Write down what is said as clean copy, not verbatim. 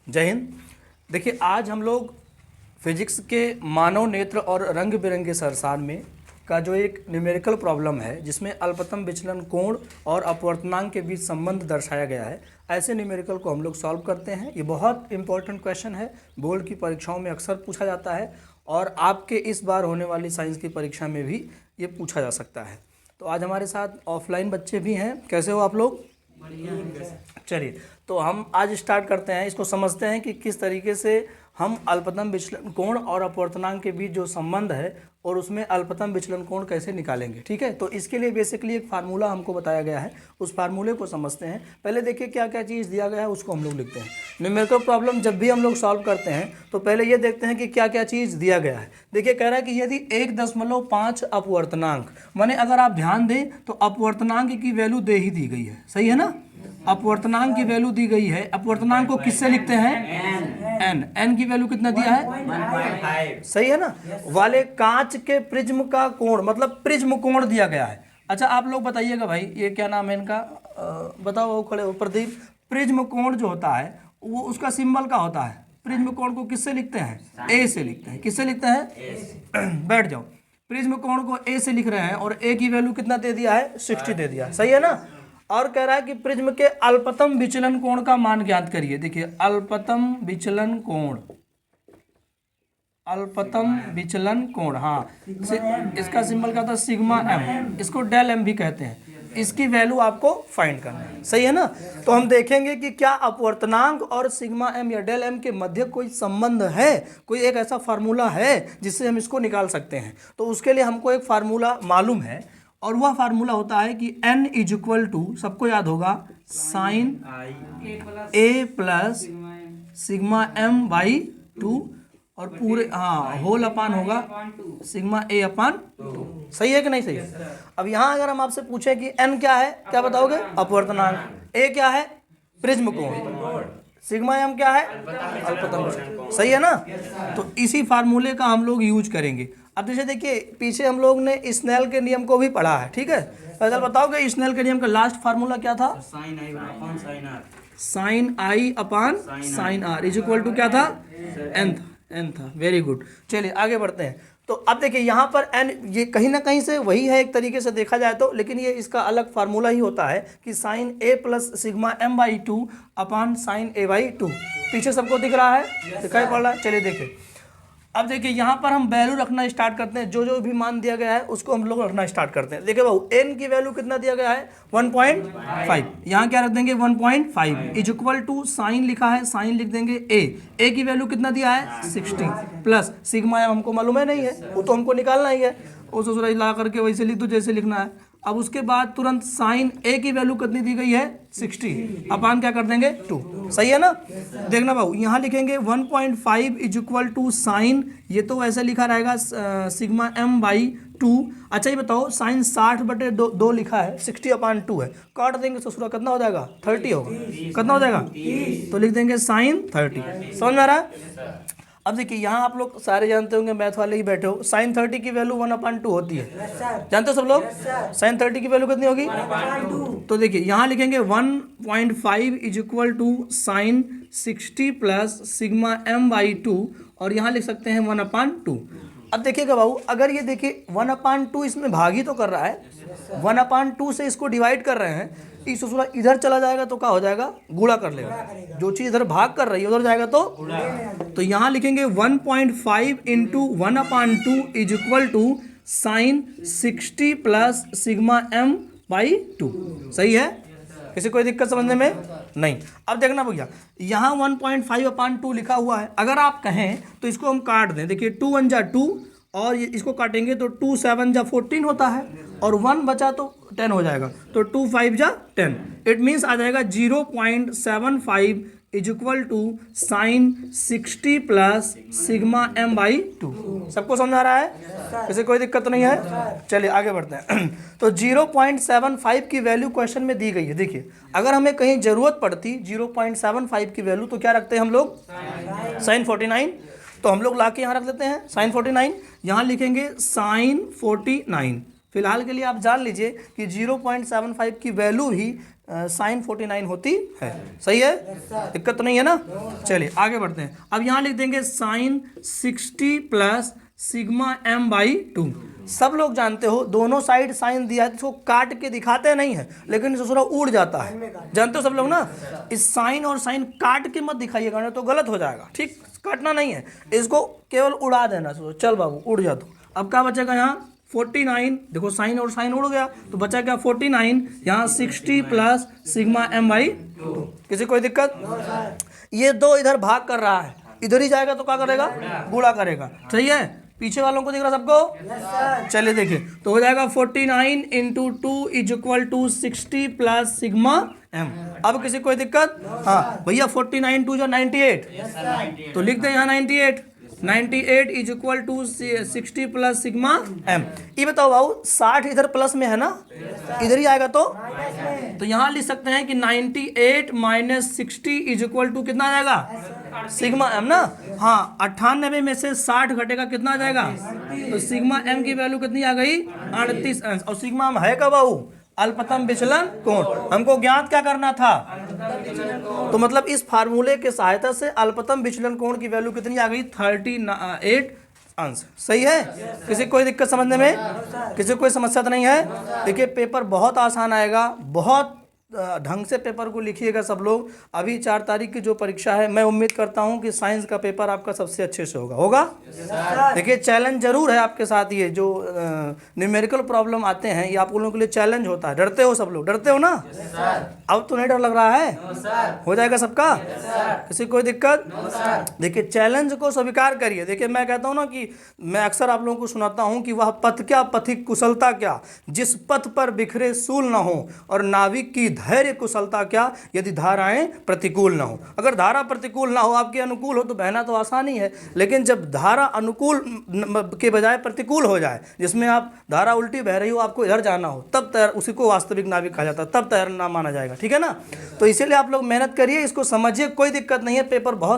जय हिंद। देखिए, आज हम लोग फिजिक्स के मानव नेत्र और रंग बिरंगे सरसार में का जो एक न्यूमेरिकल प्रॉब्लम है, जिसमें अल्पतम विचलन कोण और अपवर्तनांक के बीच संबंध दर्शाया गया है, ऐसे न्यूमेरिकल को हम लोग सॉल्व करते हैं। ये बहुत इंपॉर्टेंट क्वेश्चन है, बोर्ड की परीक्षाओं में अक्सर पूछा जाता है और आपके इस बार होने वाली साइंस की परीक्षा में भी ये पूछा जा सकता है। तो आज हमारे साथ ऑफलाइन बच्चे भी हैं। कैसे हो आप लोग? चलिए, तो हम आज स्टार्ट करते हैं। इसको समझते हैं कि किस तरीके से हम अल्पतम विचलन कोण और अपवर्तनांक के बीच जो संबंध है और उसमें अल्पतम विचलन कोण कैसे निकालेंगे। ठीक है, तो इसके लिए बेसिकली एक फार्मूला हमको बताया गया है, उस फार्मूले को समझते हैं। पहले देखिए क्या क्या चीज़ दिया गया है, उसको हम लोग लिखते हैं। न्यूमेरिकल प्रॉब्लम जब भी हम लोग सॉल्व करते हैं तो पहले ये देखते हैं कि क्या क्या चीज़ दिया गया है। देखिए, कह रहा है कि यदि 1.5 अपवर्तनांक, माने अगर आप ध्यान दें तो अपवर्तनांक की वैल्यू दे ही दी गई है, सही है ना। अपवर्तनांक की वैल्यू दी गई है। अपवर्तनांक को किससे लिखते हैं? एन की वैल्यू कितना दिया है? 1.5, सही है ना। वाले कांच के प्रिज्म का कोण, मतलब प्रिज्म कोण दिया गया है। अच्छा, आप लोग बताइएगा भाई, ये क्या नाम है इनका, बताओ खड़े हो। प्रदीप, प्रिज्म कोण जो होता है वो उसका सिंबल का होता है। प्रिज्म कोण को किससे लिखते हैं? ए से लिखते हैं। किससे लिखते हैं? बैठ जाओ। प्रिज्म कोण को ए से लिख रहे हैं और ए की वैल्यू कितना दे दिया है? 60 दे दिया, सही है ना। और कह रहा है कि प्रिज्म के अल्पतम विचलन कोण का मान ज्ञात करिए। देखिए, अल्पतम विचलन कोण, अल्पतम विचलन कोण, हाँ, इसका सिंबल क्या था? सिग्मा एम, इसको डेल एम भी कहते हैं। इसकी वैल्यू आपको फाइंड करना है, सही है ना। तो हम देखेंगे कि क्या अपवर्तनांक और सिग्मा एम या डेल एम के मध्य कोई संबंध है, कोई एक ऐसा फार्मूला है जिससे हम इसको निकाल सकते हैं। तो उसके लिए हमको एक फार्मूला मालूम है और वह फार्मूला होता है कि n इज इक्वल टू, सबको याद होगा, sine A plus sigma M by 2 और पूरे, हाँ, होल अपान होगा सिग्मा ए अपान 2। सही है कि नहीं? सही है। अब यहाँ अगर हम आपसे पूछें कि n क्या है, क्या बताओगे? अपवर्तनांक। a क्या है? प्रिज्म कोण। सिग्मा एम क्या है? अल्पतम विचलन। सही है ना। तो इसी फार्मूले का हम लोग यूज करेंगे। अब जैसे देखिए, पीछे हम लोग ने स्नेल के नियम को भी पढ़ा है, ठीक है। फैजल बताओगे स्नेल के नियम का लास्ट फार्मूला क्या था? Sine I upon sine R is equal to क्या था? एन था। Very good. चलिए आगे बढ़ते हैं। तो अब देखिए यहाँ पर एन, ये कहीं ना कहीं से वही है एक तरीके से देखा जाए तो, लेकिन ये इसका अलग फार्मूला ही होता है कि sine A plus sigma M by 2 upon sine A by 2। पीछे सबको दिख रहा है, दिखाई पड़ रहा है? चलिए देखिए, अब देखिए यहाँ पर हम वैल्यू रखना स्टार्ट करते हैं। जो जो भी मान दिया गया है उसको हम लोग रखना स्टार्ट करते हैं। देखिए बाबू, n की वैल्यू कितना दिया गया है? 1.5। यहाँ क्या रख देंगे? 1.5 इज इक्वल टू, साइन लिखा है, साइन लिख देंगे a की वैल्यू कितना दिया है? 60 प्लस सिग्मा एम हमको मालूम है नहीं है, वो तो हमको निकालना ही है, उस ला करके वैसे लिख दो जैसे लिखना है। अब उसके बाद तुरंत साइन ए की वैल्यू कितनी दी गई है? 60 अपान क्या कर देंगे? 2। सही है ना। देखना बाबू, यहाँ लिखेंगे 1.5 इज इक्वल टू साइन, ये तो वैसे लिखा रहेगा सिग्मा एम बाई 2। अच्छा, ये बताओ, साइन 60/2 लिखा है, 60 अपान 2 है, काट देंगे ससुरा, कितना हो जाएगा? 30 होगा। कितना हो जाएगा? तो लिख देंगे साइन 30। समझ में आ रहा है? अब देखिए, यहाँ आप लोग सारे जानते होंगे, मैथ वाले ही बैठे हो, साइन 30 की वैल्यू 1/2 होती है। जानते हो सब लोग? साइन 30 की वैल्यू कितनी होगी? 1/2। तो देखिए यहाँ लिखेंगे 1.5 is equal to sine 60 plus sigma M by 2 और यहाँ लिख सकते हैं 1/2। अब देखिएगा बाबू, अगर ये देखिए 1/2 इसमें भाग ही तो कर रहा है, 1/2 से इसको डिवाइड कर रहे हैं, इस ससुरा इधर चला जाएगा तो क्या हो जाएगा? गुणा कर लेगा। जो चीज़ इधर भाग कर रही है उधर जाएगा तो यहाँ लिखेंगे 1.5 into 1/2 is equal to sine 60 plus sigma M by 2। सही है? किसी कोई दिक्कत समझने में? नहीं। अब देखना भैया, यहाँ 1.5/2 लिखा हुआ है। अगर आप कहें तो इसको हम काट दें। देखिए, 2 1 जा 2 और इसको काटेंगे तो 2 7 जा 14 होता है और 1 बचा तो 10 हो जाएगा, तो 2 5 जा 10। इट मीन्स आ जाएगा 0.75 is equal to sine 60 plus sigma M by 2। सबको समझ आ रहा है? इसे कोई दिक्कत तो नहीं है? चलिए आगे बढ़ते हैं। तो 0.75 की वैल्यू क्वेश्चन में दी गई है। देखिए, अगर हमें कहीं जरूरत पड़ती 0.75 की वैल्यू तो क्या रखते हैं हम लोग? साइन 49। तो हम लोग ला के यहाँ रख देते हैं साइन 49। यहाँ लिखेंगे साइन 49। फिलहाल के लिए आप जान लीजिए कि 0.75 की वैल्यू ही साइन 49 होती है। सही है, दिक्कत तो नहीं है ना। चलिए आगे बढ़ते हैं। अब यहाँ लिख देंगे sine 60 plus sigma m by 2। सब लोग जानते हो दोनों साइड साइन दिया है तो इसको काट के दिखाते नहीं है, लेकिन इसे थोड़ा उड़ जाता है, जानते हो सब लोग ना। इस साइन और साइन काट के मत दिखाइएगा, नहीं तो गलत हो जाएगा। ठीक, काटना नहीं है, इसको केवल उड़ा देना। चल बाबू उड़ जा। तो अब क्या बचेगा यहाँ 49, देखो साइन और साइन उड़ गया तो बचा क्या 49, यहाँ 60 प्लस सिग्मा m बाई 2। किसी कोई दिक्कत? ये 2 इधर भाग कर रहा है, इधर ही जाएगा तो क्या करेगा, गुणा करेगा। सही है, पीछे वालों को दिख रहा सबको? चलिए देखिए, तो हो जाएगा 49 into 2 is equal to 60 plus sigma m। अब किसी कोई दिक्कत? हाँ भैया 49 टू जो 98, तो लिख दें यहाँ 98 is equal to 60 plus sigma m। ये बताओ भाऊ 60 इधर प्लस में है ना, इधर ही आएगा तो यहाँ लिख सकते हैं कि 98 माइनस 60 इज इक्वल टू कितना आ जाएगा, सिग्मा m ना। हाँ 98 में से 60 घटेगा कितना आ जाएगा, तो सिग्मा m की वैल्यू कितनी आ गई, 38 अंश। और सिग्मा m है क्या बाबू, अल्पतम विचलन कोण। हमको ज्ञात क्या करना था, तो मतलब इस फार्मूले के सहायता से अल्पतम विचलन कोण की वैल्यू कितनी आ गई, 38 अंश। सही है, किसी कोई दिक्कत समझने में, किसी कोई समस्या तो नहीं है। देखिए पेपर बहुत आसान आएगा, बहुत ढंग से पेपर को लिखिएगा सब लोग। अभी 4 तारीख की जो परीक्षा है, मैं उम्मीद करता हूं कि साइंस का पेपर आपका सबसे अच्छे से होगा। देखिए चैलेंज जरूर है आपके साथ, ये जो न्यूमेरिकल प्रॉब्लम आते हैं ये आप लोगों के लिए चैलेंज होता है। डरते हो सब लोग, डरते हो ना? अब तो नहीं डर लग रहा है, हो जाएगा सबका, किसी कोई दिक्कत? देखिए चैलेंज को स्वीकार करिए। देखिए मैं कहता हूँ ना कि मैं अक्सर आप लोगों को सुनाता हूँ कि वह पथ क्या पथिक कुशलता क्या, जिस पथ पर बिखरे सूल न हो, और नाविक की धैर्य कुशलता क्या, यदि धाराएं प्रतिकूल ना हो। अगर धारा प्रतिकूल ना हो, आपके अनुकूल हो तो बहना तो आसान ही है, लेकिन जब धारा अनुकूल के बजाय प्रतिकूल हो जाए, जिसमें आप धारा उल्टी बह रही हो, आपको इधर जाना हो, तब तैर, उसी को वास्तविक नाविक कहा जाता है, तब तैरना माना जाएगा। ठीक है ना? तो इसीलिए आप लोग मेहनत करिए, इसको समझिए, कोई दिक्कत नहीं है। पेपर बहुत